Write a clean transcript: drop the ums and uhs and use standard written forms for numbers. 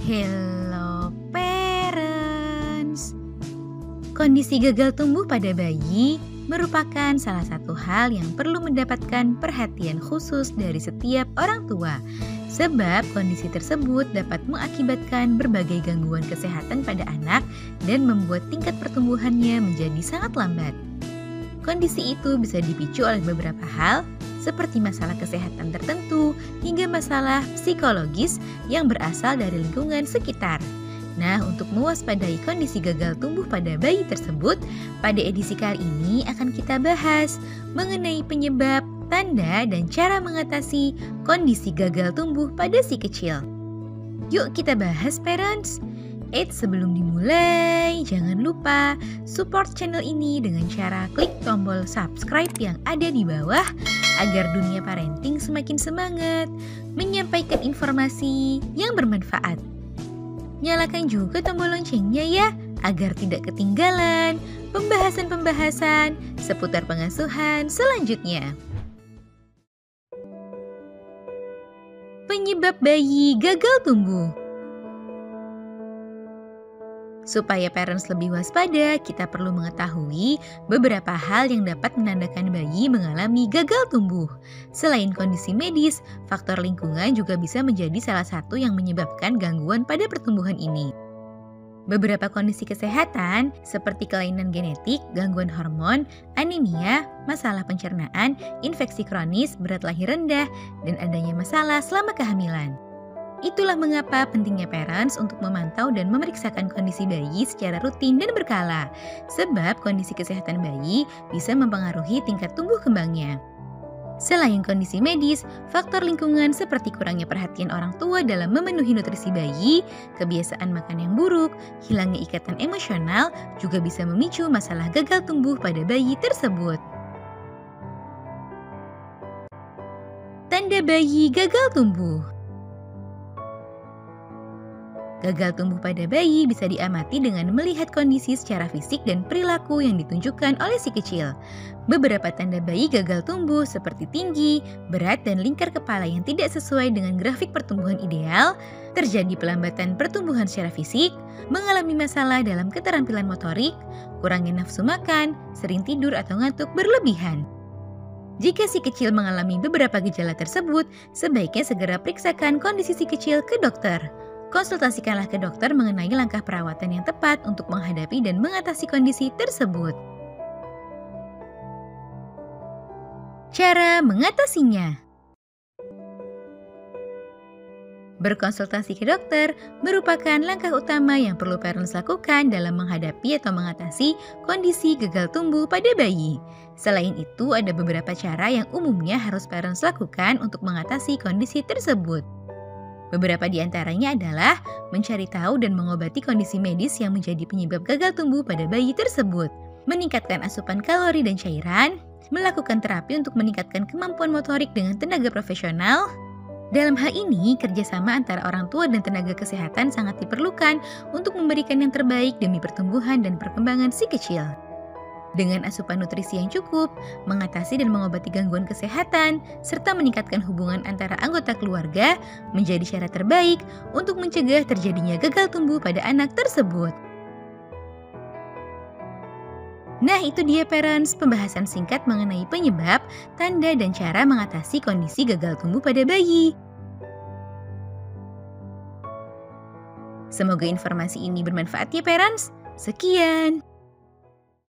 Hello parents. Kondisi gagal tumbuh pada bayi merupakan salah satu hal yang perlu mendapatkan perhatian khusus dari setiap orang tua. Sebab kondisi tersebut dapat mengakibatkan berbagai gangguan kesehatan pada anak dan membuat tingkat pertumbuhannya menjadi sangat lambat. Kondisi itu bisa dipicu oleh beberapa hal, seperti masalah kesehatan tertentu hingga masalah psikologis yang berasal dari lingkungan sekitar. Nah, untuk mewaspadai kondisi gagal tumbuh pada bayi tersebut, pada edisi kali ini akan kita bahas mengenai penyebab, tanda, dan cara mengatasi kondisi gagal tumbuh pada si kecil. Yuk kita bahas parents! Sebelum dimulai, jangan lupa support channel ini dengan cara klik tombol subscribe yang ada di bawah agar dunia parenting semakin semangat menyampaikan informasi yang bermanfaat. Nyalakan juga tombol loncengnya ya, agar tidak ketinggalan pembahasan-pembahasan seputar pengasuhan selanjutnya. Penyebab bayi gagal tumbuh. Supaya parents lebih waspada, kita perlu mengetahui beberapa hal yang dapat menandakan bayi mengalami gagal tumbuh. Selain kondisi medis, faktor lingkungan juga bisa menjadi salah satu yang menyebabkan gangguan pada pertumbuhan ini. Beberapa kondisi kesehatan seperti kelainan genetik, gangguan hormon, anemia, masalah pencernaan, infeksi kronis, berat lahir rendah, dan adanya masalah selama kehamilan. Itulah mengapa pentingnya parents untuk memantau dan memeriksakan kondisi bayi secara rutin dan berkala, sebab kondisi kesehatan bayi bisa mempengaruhi tingkat tumbuh kembangnya. Selain kondisi medis, faktor lingkungan seperti kurangnya perhatian orang tua dalam memenuhi nutrisi bayi, kebiasaan makan yang buruk, hilangnya ikatan emosional juga bisa memicu masalah gagal tumbuh pada bayi tersebut. Tanda bayi gagal tumbuh. Gagal tumbuh pada bayi bisa diamati dengan melihat kondisi secara fisik dan perilaku yang ditunjukkan oleh si kecil. Beberapa tanda bayi gagal tumbuh seperti tinggi, berat, dan lingkar kepala yang tidak sesuai dengan grafik pertumbuhan ideal, terjadi pelambatan pertumbuhan secara fisik, mengalami masalah dalam keterampilan motorik, kurangnya nafsu makan, sering tidur atau ngantuk berlebihan. Jika si kecil mengalami beberapa gejala tersebut, sebaiknya segera periksakan kondisi si kecil ke dokter. Konsultasikanlah ke dokter mengenai langkah perawatan yang tepat untuk menghadapi dan mengatasi kondisi tersebut. Cara mengatasinya. Berkonsultasi ke dokter merupakan langkah utama yang perlu parents lakukan dalam menghadapi atau mengatasi kondisi gagal tumbuh pada bayi. Selain itu, ada beberapa cara yang umumnya harus parents lakukan untuk mengatasi kondisi tersebut. Beberapa di antaranya adalah mencari tahu dan mengobati kondisi medis yang menjadi penyebab gagal tumbuh pada bayi tersebut, meningkatkan asupan kalori dan cairan, melakukan terapi untuk meningkatkan kemampuan motorik dengan tenaga profesional. Dalam hal ini, kerjasama antara orang tua dan tenaga kesehatan sangat diperlukan untuk memberikan yang terbaik demi pertumbuhan dan perkembangan si kecil. Dengan asupan nutrisi yang cukup, mengatasi dan mengobati gangguan kesehatan, serta meningkatkan hubungan antara anggota keluarga menjadi cara terbaik untuk mencegah terjadinya gagal tumbuh pada anak tersebut. Nah, itu dia parents, pembahasan singkat mengenai penyebab, tanda, dan cara mengatasi kondisi gagal tumbuh pada bayi. Semoga informasi ini bermanfaat ya parents. Sekian.